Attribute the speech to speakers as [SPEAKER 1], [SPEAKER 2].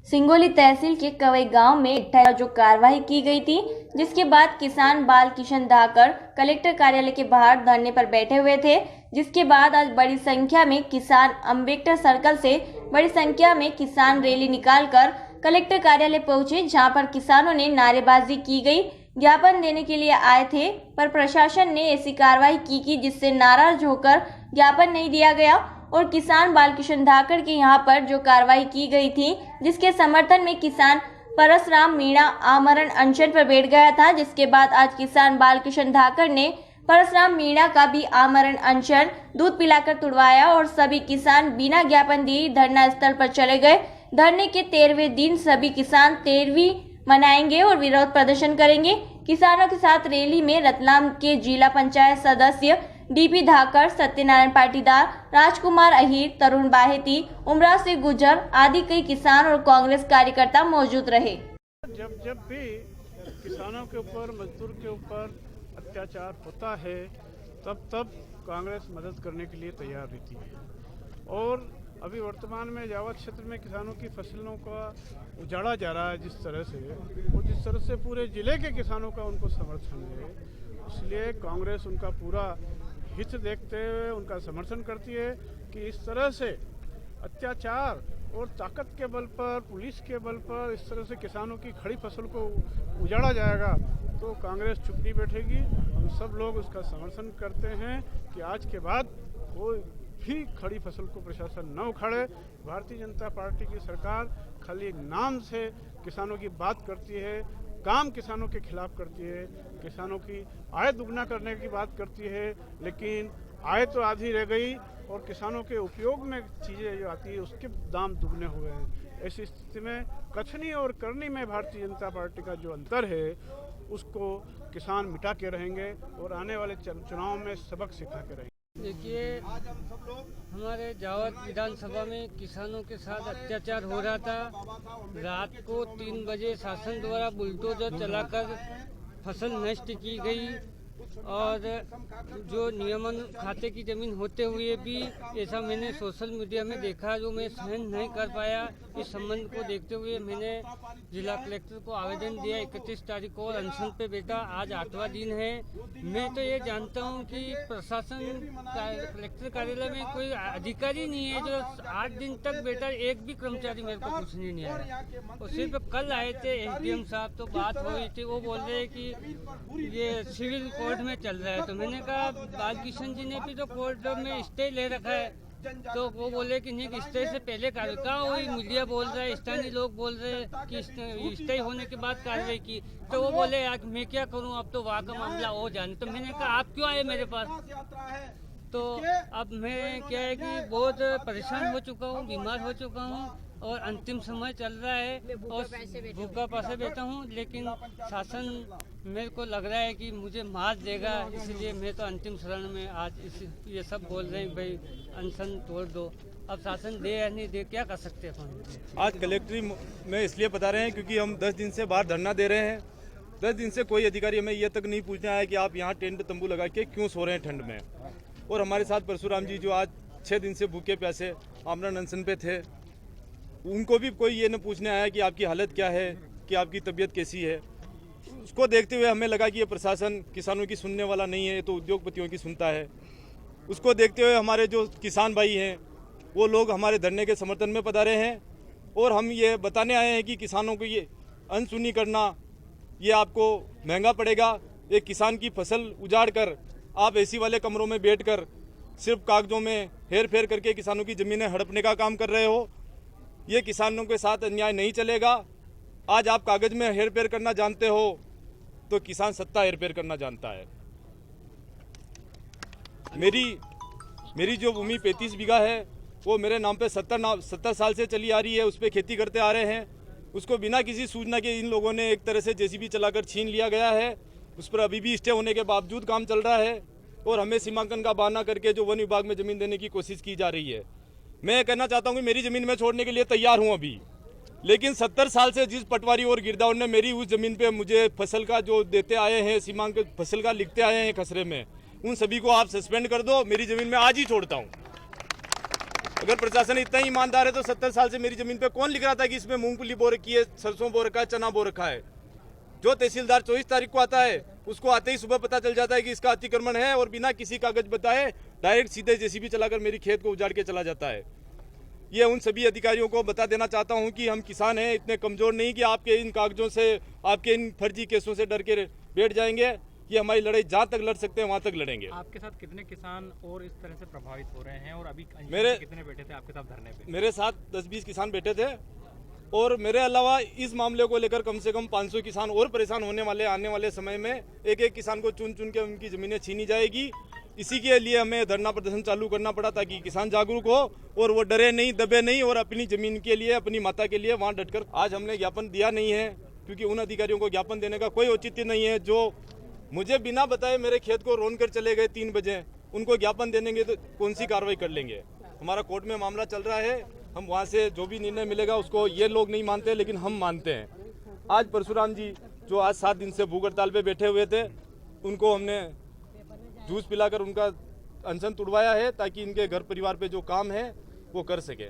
[SPEAKER 1] सिंगोली तहसील के कवई गांव में 28 जो कार्रवाई की गई थी, जिसके बाद किसान बाल किशन धाकर कलेक्टर कार्यालय के बाहर धरने पर बैठे हुए थे। जिसके बाद आज बड़ी संख्या में किसान अम्बेडकर सर्कल से बड़ी संख्या में किसान रैली निकालकर कलेक्टर कार्यालय पहुंचे, जहां पर किसानों ने नारेबाजी की गई, ज्ञापन देने के लिए आए थे, पर प्रशासन ने ऐसी कार्रवाई की जिससे नाराज होकर ज्ञापन नहीं दिया गया और किसान बालकिशन धाकर के यहाँ पर जो कार्रवाई की गई थी, जिसके समर्थन में किसान परसराम मीणा आमरण अनशन पर बैठ गया था। जिसके बाद आज किसान बालकिशन धाकर ने परसराम मीणा का भी आमरण अनशन दूध पिलाकर तुड़वाया और सभी किसान बिना ज्ञापन दिए धरना स्थल पर चले गए। धरने के 13वें दिन सभी किसान 13वीं मनाएंगे और विरोध प्रदर्शन करेंगे। किसानों के साथ रैली में रतलाम के जिला पंचायत सदस्य डीपी धाकर, सत्यनारायण पाटीदार, राजकुमार अहिर, तरुण बाहेती, उमरा से गुजर आदि कई किसान और कांग्रेस कार्यकर्ता मौजूद रहे।
[SPEAKER 2] जब भी किसानों के ऊपर, मजदूर के ऊपर अत्याचार होता है, तब कांग्रेस मदद करने के लिए तैयार रहती है। और अभी वर्तमान में जावत क्षेत्र में किसानों की फसलों का उजाड़ा जा रहा है जिस तरह से, और जिस तरह से पूरे जिले के किसानों का उनको समर्थन है, इसलिए कांग्रेस उनका पूरा हित देखते हुए उनका समर्थन करती है कि इस तरह से अत्याचार और ताकत के बल पर, पुलिस के बल पर इस तरह से किसानों की खड़ी फसल को उजाड़ा जाएगा तो कांग्रेस चुप नहीं बैठेगी। हम सब लोग उसका समर्थन करते हैं कि आज के बाद कोई भी खड़ी फसल को प्रशासन न उखाड़े। भारतीय जनता पार्टी की सरकार खाली नाम से किसानों की बात करती है, काम किसानों के खिलाफ करती है, किसानों की आय दुगना करने की बात करती है, लेकिन आय तो आधी रह गई और किसानों के उपयोग में चीज़ें जो आती है उसके दाम दुगने हुए हैं। ऐसी स्थिति में कथनी और करनी में भारतीय जनता पार्टी का जो अंतर है उसको किसान मिटा के रहेंगे और आने वाले चुनाव में सबक सिखा के रहेंगे।
[SPEAKER 3] देखिए, हमारे जावत विधानसभा में किसानों के साथ अत्याचार हो रहा था। रात को 3 बजे शासन द्वारा बुलडोजर चलाकर फसल नष्ट की गई और जो नियमन खाते की ज़मीन होते हुए भी ऐसा मैंने सोशल मीडिया में देखा, जो मैं सहन नहीं कर पाया। इस संबंध को देखते हुए मैंने जिला कलेक्टर को आवेदन दिया। 31 तारीख को अनशन पे बैठा, आज 8वां दिन है। मैं तो ये जानता हूँ कि प्रशासन कलेक्टर कार्यालय में कोई अधिकारी नहीं है जो 8 दिन तक बैठा, एक भी कर्मचारी मेरे को पूछने नहीं आया। और सिर्फ कल आए थे एसडीएम साहब, तो बात हो रही थी, वो बोल रहे हैं कि ये सिविल कोर्ट में चल रहा है। तो मैंने कहा बालकिशन जी ने भी तो कोर्ट में स्टे ले रखा है, तो वो बोले कि नहीं, स्टे से पहले कार्रवाई हुई। मीडिया बोल रहा है, स्थानीय लोग बोल रहे हैं कि स्टे होने के बाद कार्रवाई की। तो वो बोले यार मैं क्या करूं, अब तो वहाँ का मामला हो जाने। तो मैंने कहा आप क्यों आए मेरे पास? तो अब मैं क्या है कि बहुत परेशान हो चुका हूँ, बीमार हो चुका हूँ और अंतिम समय चल रहा है और भूखा पासे बैठा हूँ। लेकिन शासन मेरे को लग रहा है कि मुझे मार देगा, इसलिए मैं तो अंतिम शरण में आज ये सब बोल रहे हैं भाई अनशन तोड़ दो। अब शासन दे या नहीं दे, क्या कर सकते हैं अपन?
[SPEAKER 4] आज कलेक्ट्री में इसलिए बता रहे हैं क्योंकि हम 10 दिन से बाहर धरना दे रहे हैं। 10 दिन से कोई अधिकारी हमें ये तक नहीं पूछना है कि आप यहाँ टेंट तंबू लगा के क्यों सो रहे हैं ठंड में। और हमारे साथ परशुराम जी जो आज 6 दिन से भूखे प्यासे आमरण अनशन पे थे, उनको भी कोई ये न पूछने आया कि आपकी हालत क्या है, कि आपकी तबीयत कैसी है। उसको देखते हुए हमें लगा कि ये प्रशासन किसानों की सुनने वाला नहीं है, तो उद्योगपतियों की सुनता है। उसको देखते हुए हमारे जो किसान भाई हैं वो लोग हमारे धरने के समर्थन में पधारे हैं और हम ये बताने आए हैं कि किसानों को ये अनसुनी करना ये आपको महंगा पड़ेगा। एक किसान की फसल उजाड़ कर आप एसी वाले कमरों में बैठकर सिर्फ कागजों में हेर फेर करके किसानों की ज़मीनें हड़पने का काम कर रहे हो। ये किसानों के साथ अन्याय नहीं चलेगा। आज आप कागज में हेर फेर करना जानते हो तो किसान सत्ता हेर फेर करना जानता है। मेरी जो भूमि 35 बीघा है वो मेरे नाम पे 70 साल से चली आ रही है, उस पर खेती करते आ रहे हैं। उसको बिना किसी सूचना के इन लोगों ने एक तरह से जेसीबी चलाकर छीन लिया गया है। उस पर अभी भी स्टे होने के बावजूद काम चल रहा है और हमें सीमांकन का बहाना करके जो वन विभाग में ज़मीन देने की कोशिश की जा रही है। मैं कहना चाहता हूँ कि मेरी ज़मीन में छोड़ने के लिए तैयार हूँ अभी, लेकिन 70 साल से जिस पटवारी और गिरदावर ने मेरी उस ज़मीन पे मुझे फसल का जो देते आए हैं, सीमांकन फसल का लिखते आए हैं खसरे में, उन सभी को आप सस्पेंड कर दो। मेरी ज़मीन में आज ही छोड़ता हूँ। अगर प्रशासन इतना ही ईमानदार है तो 70 साल से मेरी जमीन पे कौन लिख रहा था कि इसमें मूंगफली बो रखी है, सरसों बो रखा है, चना बो रखा है। जो तहसीलदार 24 तारीख को आता है उसको आते ही सुबह पता चल जाता है कि इसका अतिक्रमण है और बिना किसी कागज बताए डायरेक्ट सीधे जेसीबी चलाकर मेरी खेत को उजाड़ के चला जाता है। ये उन सभी अधिकारियों को बता देना चाहता हूं कि हम किसान हैं, इतने कमजोर नहीं कि आपके इन कागजों से, आपके इन फर्जी केसों से डर के बैठ जाएंगे। ये हमारी लड़ाई जहाँ तक लड़ सकते हैं वहाँ तक लड़ेंगे।
[SPEAKER 5] आपके साथ कितने किसान और इस तरह से प्रभावित हो रहे हैं और अभी
[SPEAKER 4] मेरे
[SPEAKER 5] कितने बैठे थे आपके साथ धरने पे?
[SPEAKER 4] मेरे साथ 10-20 किसान बैठे थे और मेरे अलावा इस मामले को लेकर कम से कम 500 किसान और परेशान होने वाले आने वाले समय में एक एक किसान को चुन चुन के उनकी ज़मीनें छीनी जाएगी। इसी के लिए हमें धरना प्रदर्शन चालू करना पड़ा ताकि किसान जागरूक हो और वो डरे नहीं, दबे नहीं और अपनी ज़मीन के लिए, अपनी माता के लिए वहाँ डटकर। आज हमने ज्ञापन दिया नहीं है क्योंकि उन अधिकारियों को ज्ञापन देने का कोई औचित्य नहीं है जो मुझे बिना बताए मेरे खेत को रोन कर चले गए 3 बजे। उनको ज्ञापन देंगे तो कौन सी कार्रवाई कर लेंगे। हमारा कोर्ट में मामला चल रहा है, हम वहाँ से जो भी निर्णय मिलेगा उसको ये लोग नहीं मानते लेकिन हम मानते हैं। आज परशुराम जी जो आज 7 दिन से भूख हड़ताल पे बैठे हुए थे उनको हमने जूस पिलाकर उनका अनशन तुड़वाया है ताकि इनके घर परिवार पे जो काम है वो कर सके।